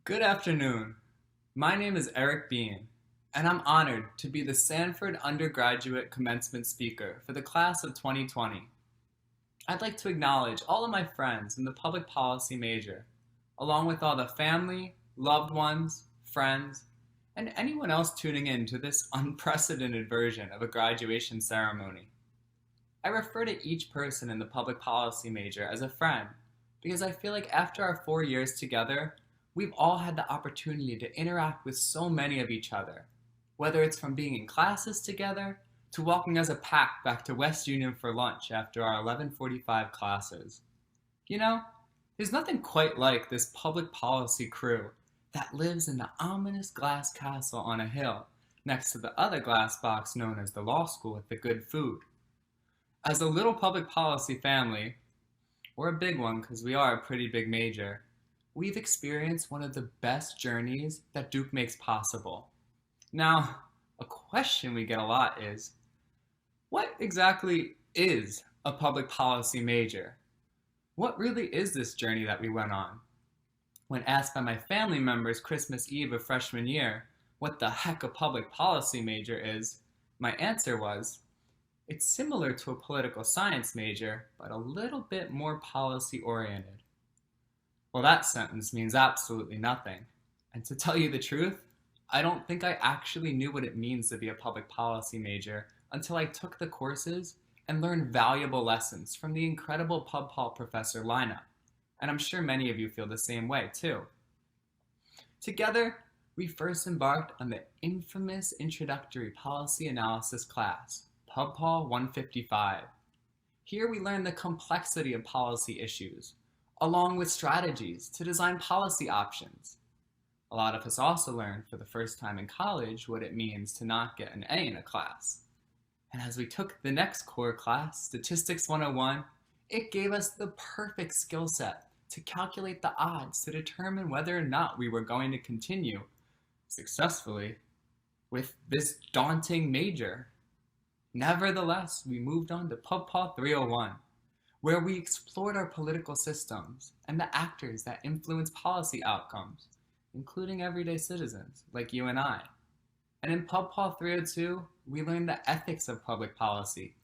Good afternoon. My name is Eric Biehn, and I'm honored to be the Sanford Undergraduate Commencement Speaker for the class of 2020. I'd like to acknowledge all of my friends in the public policy major, along with all the family, loved ones, friends, and anyone else tuning in to this unprecedented version of a graduation ceremony. I refer to each person in the public policy major as a friend because I feel like after our 4 years together, we've all had the opportunity to interact with so many of each other, whether it's from being in classes together to walking as a pack back to West Union for lunch after our 11:45 classes. You know, there's nothing quite like this public policy crew that lives in the ominous glass castle on a hill next to the other glass box known as the law school with the good food. As a little public policy family, or a big one because we are a pretty big major, we've experienced one of the best journeys that Duke makes possible. Now, a question we get a lot is, what exactly is a public policy major? What really is this journey that we went on? When asked by my family members Christmas Eve of freshman year what the heck a public policy major is, my answer was, it's similar to a political science major, but a little bit more policy oriented. Well, that sentence means absolutely nothing. And to tell you the truth, I don't think I actually knew what it means to be a public policy major until I took the courses and learned valuable lessons from the incredible Pub Pol Professor Lina. And I'm sure many of you feel the same way, too. Together, we first embarked on the infamous introductory policy analysis class, Pub Pol 155. Here we learned the complexity of policy issues, along with strategies to design policy options. A lot of us also learned for the first time in college what it means to not get an A in a class. And as we took the next core class, Statistics 101, it gave us the perfect skill set to calculate the odds to determine whether or not we were going to continue successfully with this daunting major. Nevertheless, we moved on to Pub Pol 301, where we explored our political systems and the actors that influence policy outcomes, including everyday citizens like you and I. And in Pub Pol 302, we learned the ethics of public policy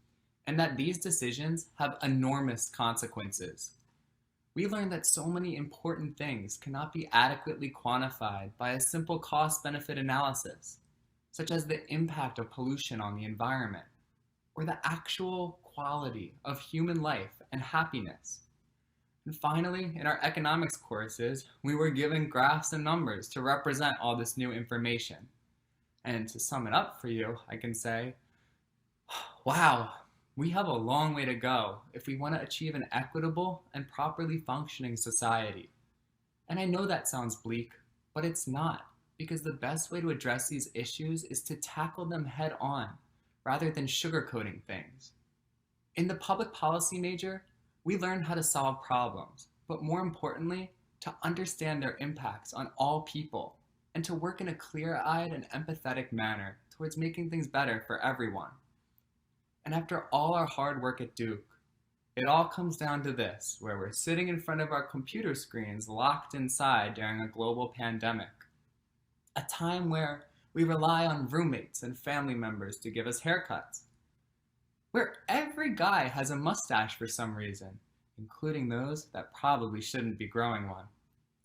and that these decisions have enormous consequences. We learned that so many important things cannot be adequately quantified by a simple cost-benefit analysis, such as the impact of pollution on the environment, or the actual quality of human life and happiness. And finally, in our economics courses, we were given graphs and numbers to represent all this new information. And to sum it up for you, I can say, wow, we have a long way to go if we want to achieve an equitable and properly functioning society. And I know that sounds bleak, but it's not, because the best way to address these issues is to tackle them head on, rather than sugarcoating things. In the public policy major, we learn how to solve problems, but more importantly, to understand their impacts on all people, and to work in a clear-eyed and empathetic manner towards making things better for everyone. And after all our hard work at Duke, it all comes down to this, where we're sitting in front of our computer screens locked inside during a global pandemic. A time where we rely on roommates and family members to give us haircuts, where every guy has a mustache for some reason, including those that probably shouldn't be growing one,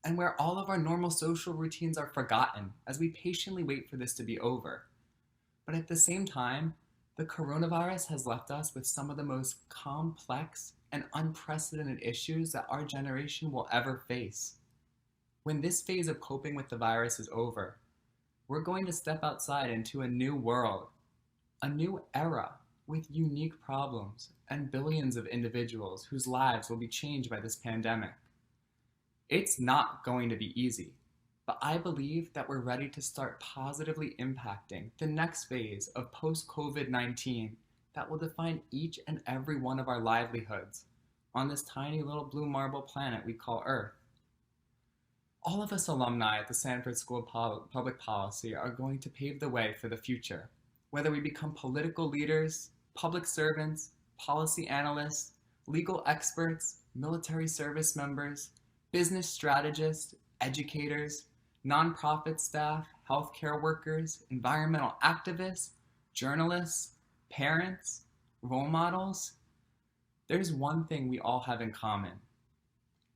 and where all of our normal social routines are forgotten as we patiently wait for this to be over. But at the same time, the coronavirus has left us with some of the most complex and unprecedented issues that our generation will ever face. When this phase of coping with the virus is over, we're going to step outside into a new world, a new era with unique problems and billions of individuals whose lives will be changed by this pandemic. It's not going to be easy, but I believe that we're ready to start positively impacting the next phase of post-COVID-19 that will define each and every one of our livelihoods on this tiny little blue marble planet we call Earth. All of us alumni at the Sanford School of Public Policy are going to pave the way for the future, whether we become political leaders, public servants, policy analysts, legal experts, military service members, business strategists, educators, nonprofit staff, healthcare workers, environmental activists, journalists, parents, role models, there's one thing we all have in common.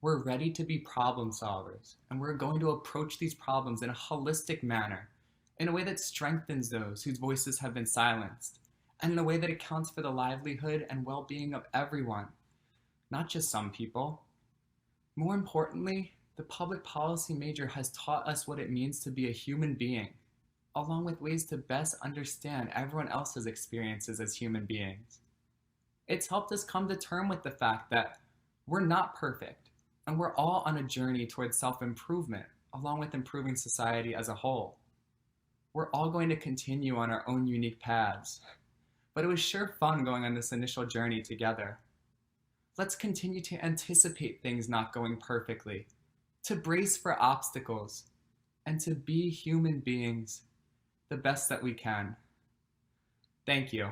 We're ready to be problem solvers, and we're going to approach these problems in a holistic manner, in a way that strengthens those whose voices have been silenced, and in a way that accounts for the livelihood and well-being of everyone, not just some people. More importantly, the public policy major has taught us what it means to be a human being, along with ways to best understand everyone else's experiences as human beings. It's helped us come to terms with the fact that we're not perfect, and we're all on a journey towards self-improvement, along with improving society as a whole. We're all going to continue on our own unique paths, but it was sure fun going on this initial journey together. Let's continue to anticipate things not going perfectly, to brace for obstacles, and to be human beings the best that we can. Thank you.